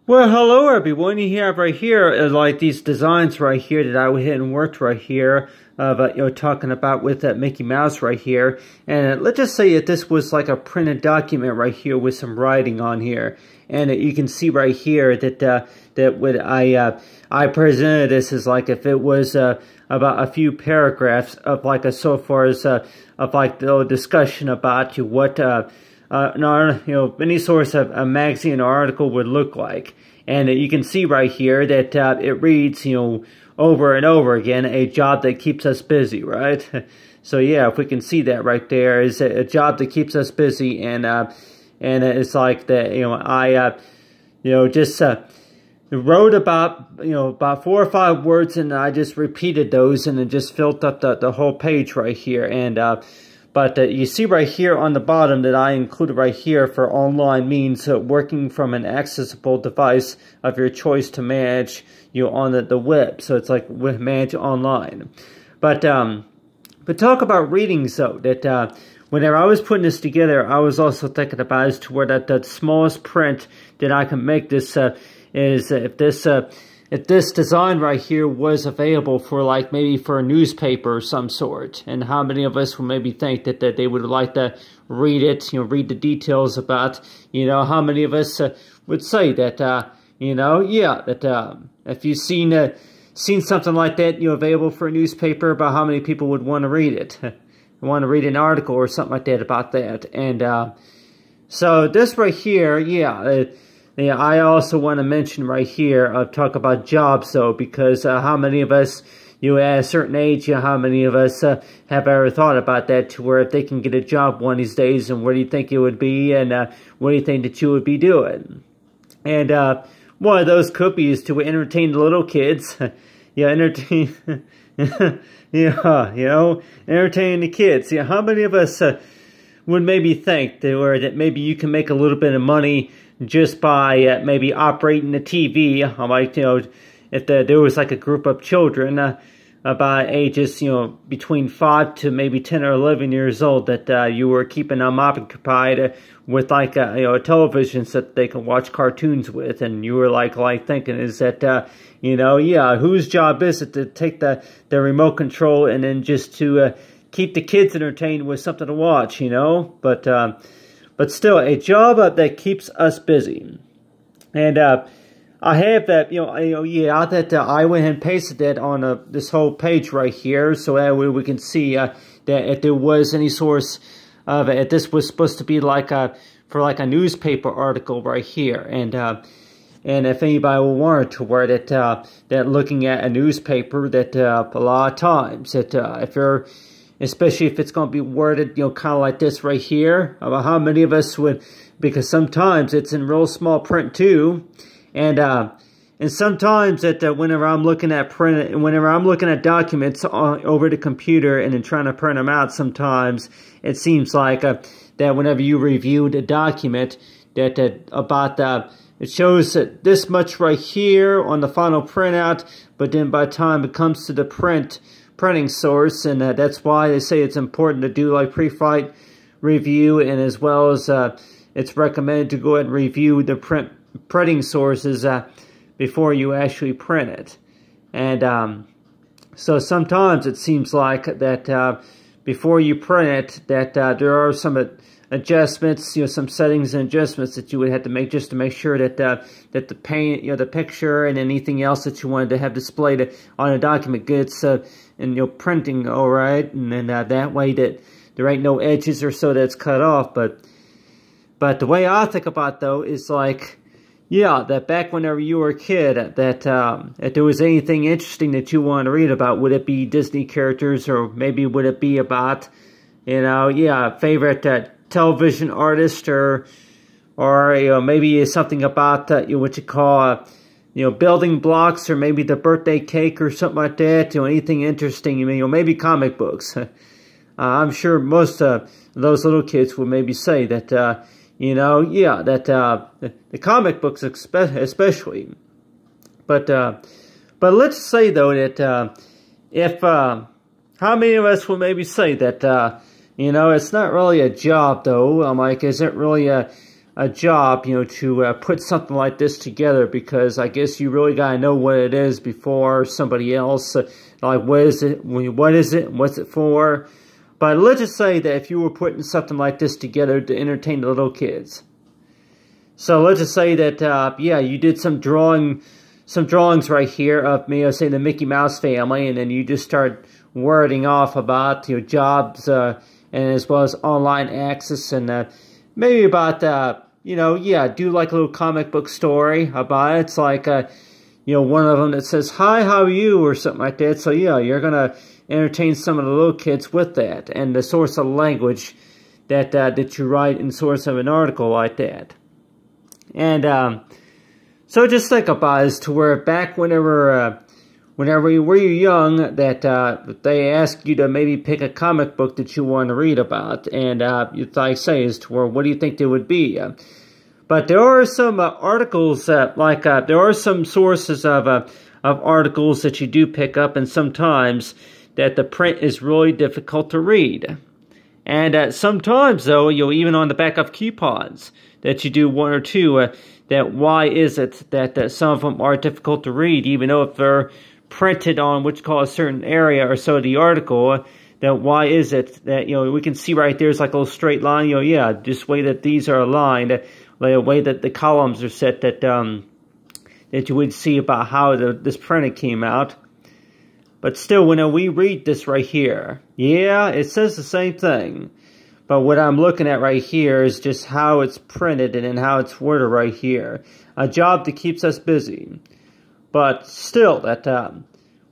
Well, hello everyone. You have right here, like these designs right here that I went ahead and worked right here, talking about with that Mickey Mouse right here. And let's just say that this was like a printed document right here with some writing on here. And you can see right here that that what I presented this as like if it was about a few paragraphs of like so far as of like the discussion about what any source of a magazine or article would look like. And you can see right here that it reads, over and over again, a job that keeps us busy, right? So yeah, if we can see that right there, is a job that keeps us busy, and it's like that, I just wrote about 4 or 5 words, and I just repeated those, and it just filled up the whole page right here. And but you see right here on the bottom that I included right here for online means working from an accessible device of your choice to manage on the web. So it's like manage online. But talk about readings though. That whenever I was putting this together, I was also thinking about as to where that smallest print that I can make this is if this design right here was available for like maybe for a newspaper of some sort, and how many of us would maybe think that they would like to read it, read the details about, how many of us would say that, that if you've seen something like that, available for a newspaper, about how many people would want to read it, want to read an article or something like that about that. And so this right here, yeah, I also want to mention right here, talk about jobs though, because how many of us, at a certain age, how many of us have ever thought about that, to where if they can get a job one of these days, and where do you think it would be, and what do you think that you would be doing? And one of those could be is to entertain the little kids. Entertain, entertain the kids. Yeah, how many of us would maybe think that maybe you can make a little bit of money just by maybe operating the TV, like, if there was like a group of children about ages, between 5 to maybe 10 or 11 years old, that you were keeping them occupied with like a television so that they can watch cartoons with, and you were like thinking is that, whose job is it to take the remote control and then just to keep the kids entertained with something to watch, but still, a job that keeps us busy. And I have that, that I went and pasted that on this whole page right here, so that way we can see that if there was any source of it, this was supposed to be like for like a newspaper article right here. And if anybody will want to wear that looking at a newspaper, that a lot of times that if you're, especially if it's going to be worded, kind of like this right here, about how many of us would, because sometimes it's in real small print too, and sometimes that whenever I'm looking at documents over the computer and then trying to print them out, sometimes it seems like that whenever you review the document, that it shows that this much right here on the final printout, but then by the time it comes to the printing source, and that's why they say it's important to do like pre-flight review, and as well as it's recommended to go ahead and review the printing sources before you actually print it. And so sometimes it seems like that before you print it, that there are some adjustments, some settings and adjustments that you would have to make, just to make sure that that the paint, the picture and anything else that you wanted to have displayed on a document gets and printing all right, and then that way that there ain't no edges or so that's cut off. But the way I think about though is like, that back whenever you were a kid, that if there was anything interesting that you wanted to read about, would it be Disney characters, or maybe would it be about favorite television artist, or maybe something about what you call building blocks, or maybe the birthday cake or something like that, anything interesting, maybe comic books. I'm sure most of those little kids would maybe say that that the comic books especially. But let's say though that if how many of us will maybe say that it's not really a job though, like, is it really a a job, to put something like this together, because I guess you really gotta know what it is before somebody else. Like, what is it? What's it for? But let's just say that if you were putting something like this together to entertain the little kids. So let's just say that, yeah, you did some drawings right here of, say, the Mickey Mouse family, and then you just start wording off about, jobs, and as well as online access, and maybe about, yeah, do like a little comic book story about it. It's like, one of them that says, "Hi, how are you?" or something like that. So, yeah, you're going to entertain some of the little kids with that, and the source of language that you write in source of an article like that. And so just think about it, as to where back whenever you were young, that they ask you to maybe pick a comic book that you want to read about, and like I say, as to where, what do you think they would be? But there are some articles, there are some sources of articles that you do pick up, and sometimes that the print is really difficult to read. And sometimes, though, even on the back of coupons, that you do one or two, that why is it that some of them are difficult to read, even though if they're printed on what you call a certain area or so of the article, that why is it that, we can see right there's like a little straight line, yeah, just way that these are aligned, like the way that the columns are set, that that you would see about how this printing came out. But still, when we read this right here, yeah, it says the same thing. But what I'm looking at right here is just how it's printed and then how it's worded right here. A job that keeps us busy. But still, that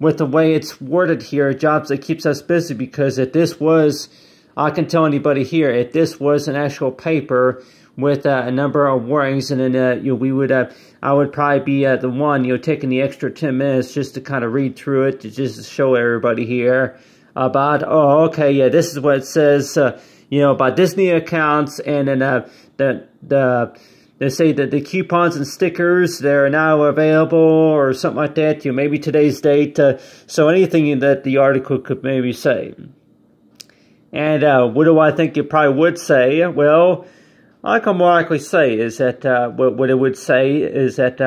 with the way it's worded here, jobs that keeps us busy, because if this was, I can tell anybody here, if this was an actual paper with a number of warnings, and then we would, I would probably be the one, taking the extra 10 minutes just to kind of read through it, to just show everybody here about, oh, okay, yeah, this is what it says, about Disney accounts, and then they say that the coupons and stickers, they're now available, or something like that, maybe today's date, so anything that the article could maybe say. And what do I think it probably would say? Well, I can more likely say is that, what it would say is that,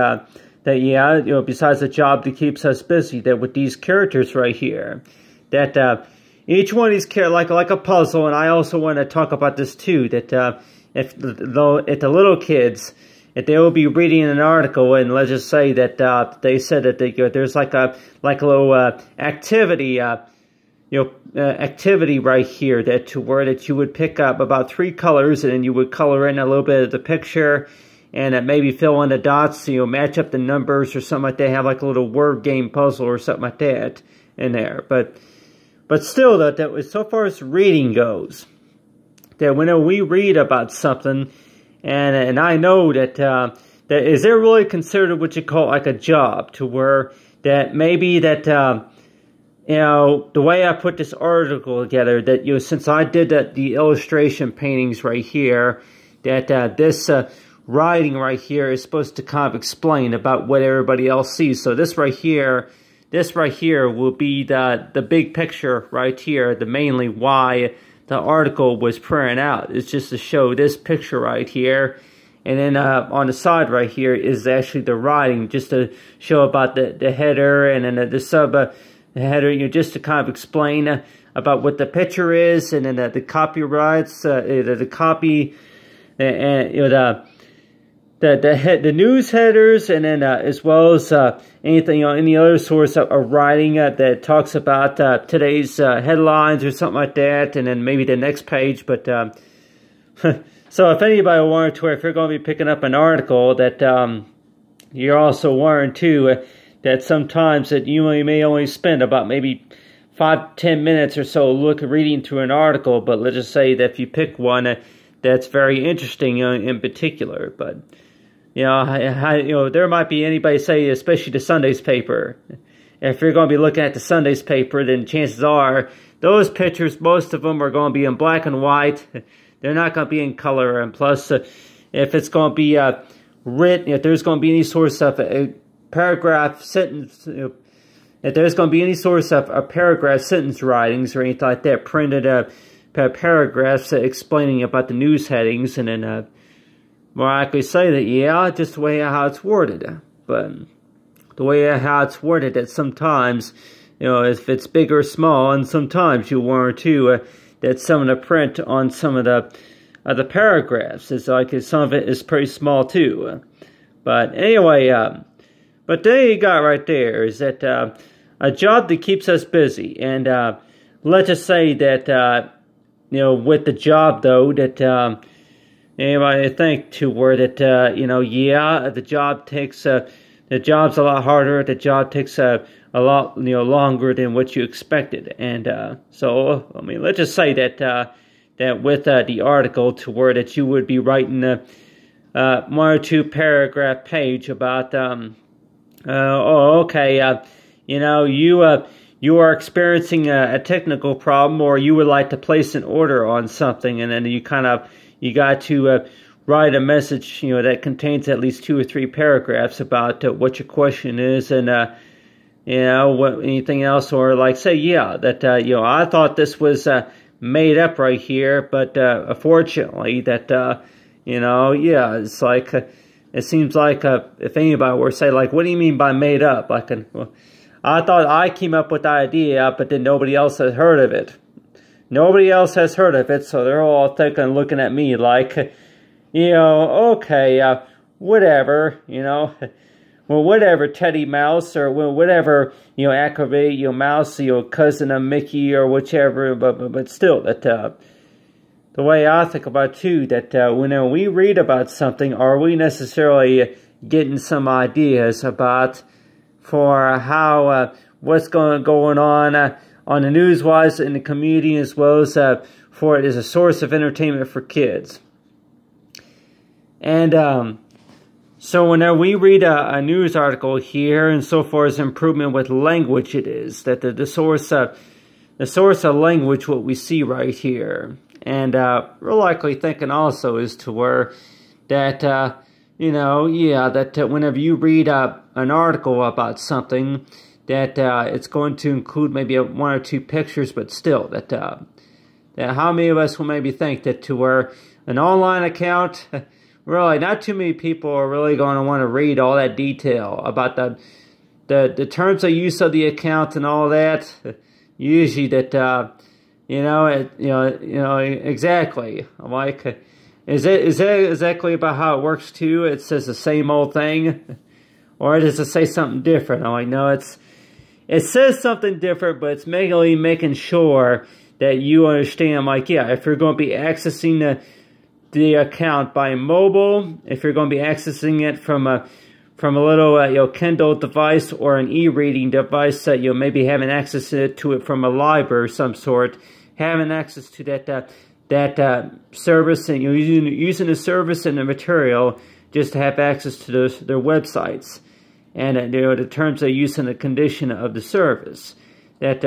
yeah, besides the job that keeps us busy, that with these characters right here, that, each one of these characters, like a puzzle, and I also want to talk about this too, that, if the little kids, if they will be reading an article, and let's just say that, they said that there's like a little, activity, activity right here, that to where that you would pick up about 3 colors, and then you would color in a little bit of the picture, and maybe fill in the dots, match up the numbers or something like that, have like a little word game puzzle or something like that in there. But still, that so far as reading goes, that whenever we read about something, and I know that that is there really considered what you call like a job, to where that maybe that the way I put this article together, that since I did the illustration paintings right here, that this writing right here is supposed to kind of explain about what everybody else sees. So this right here will be the big picture right here, the mainly why the article was printed out. It's just to show this picture right here. And then on the side right here is actually the writing, just to show about the header, and then the sub header, just to kind of explain about what the picture is, and then the copyrights, the copy, and the news headers, and then as well as anything, any other source of writing that talks about today's headlines or something like that, and then maybe the next page. But so if anybody wanted to, if you're going to be picking up an article, that you're also warned too, that sometimes that you may only spend about maybe 5-10 minutes or so reading through an article, but let's just say that if you pick one that's very interesting in particular. But there might be anybody say, especially the Sunday's paper. If you're going to be looking at the Sunday's paper, then chances are those pictures, most of them are going to be in black and white. They're not going to be in color. And plus, if it's going to be written, if there's going to be any source of paragraph sentence, if there's going to be any source of paragraph sentence writings or anything like that, printed paragraphs explaining about the news headings, and then more likely say that, yeah, just the way how it's worded. But the way how it's worded, that sometimes, if it's big or small, and sometimes you one or two, that some of the print on some of the paragraphs is like some of it is pretty small too. But anyway, but there you got right there is that a job that keeps us busy, and let's just say that with the job though that anybody think to where that yeah, the job's a lot harder. The job takes a lot longer than what you expected, and so I mean, let's just say that that with the article to where that you would be writing a 1 or 2 paragraph page about you are experiencing a technical problem, or you would like to place an order on something, and then you got to write a message that contains at least 2 or 3 paragraphs about what your question is, and what anything else, or like say that I thought this was made up right here, but unfortunately that it's like it seems like if anybody were to say like, what do you mean by made up? Like, I thought I came up with the idea, but then nobody else has heard of it. Nobody else has heard of it, so they're all thinking, looking at me like, okay, whatever, well, whatever, Teddy Mouse, or whatever, Activate, Mouse, cousin of Mickey, or whichever, but still, that, the way I think about too, that when we read about something, are we necessarily getting some ideas about for how, what's going on the news-wise in the community, as well as for it as a source of entertainment for kids. And so whenever we read a news article here, and so far as improvement with language, it is that the source of language, what we see right here, and we're likely thinking also is to where that that whenever you read an article about something, that it's going to include maybe 1 or 2 pictures, but still that how many of us will maybe think that to where an online account, really not too many people are really going to want to read all that detail about the terms of use of the account and all that. Usually that exactly. I'm like, is that exactly about how it works too? It says the same old thing, or does it say something different? I'm like, no, it says something different, but it's mainly making sure that you understand. Like, yeah, if you're going to be accessing the account by mobile, if you're going to be accessing it from a little Kindle device or an e-reading device that maybe having access to it from a library of some sort, having access to that service, and using the service and the material just to have access to their websites, and the terms of use and the condition of the service. That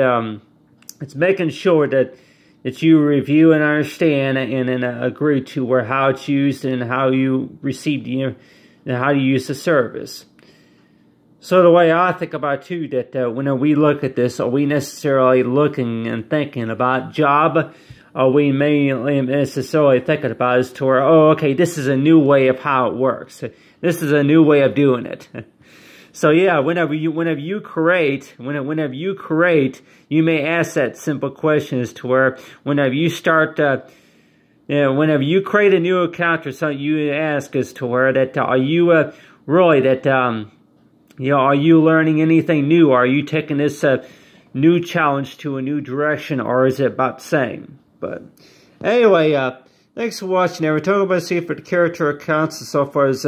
it's making sure that you review and understand and agree to where how it's used and how you receive and how you use the service. So the way I think about too, that when we look at this, are we necessarily looking and thinking about job? Are we mainly necessarily thinking about is to where, oh, okay, this is a new way of how it works. This is a new way of doing it. So yeah, whenever you create, you may ask that simple question as to where whenever you start, whenever you create a new account or something, you ask as to where that are you really that are you learning anything new? Are you taking this new challenge to a new direction, or is it about the same? But anyway, thanks for watching. We're talking about see for the character accounts and so far as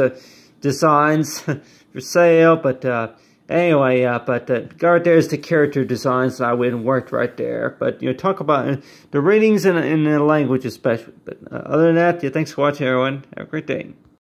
designs for sale. But anyway, guard there's the character designs that I went and worked right there. But talk about the readings in the language especially. But other than that, thanks for watching, everyone. Have a great day.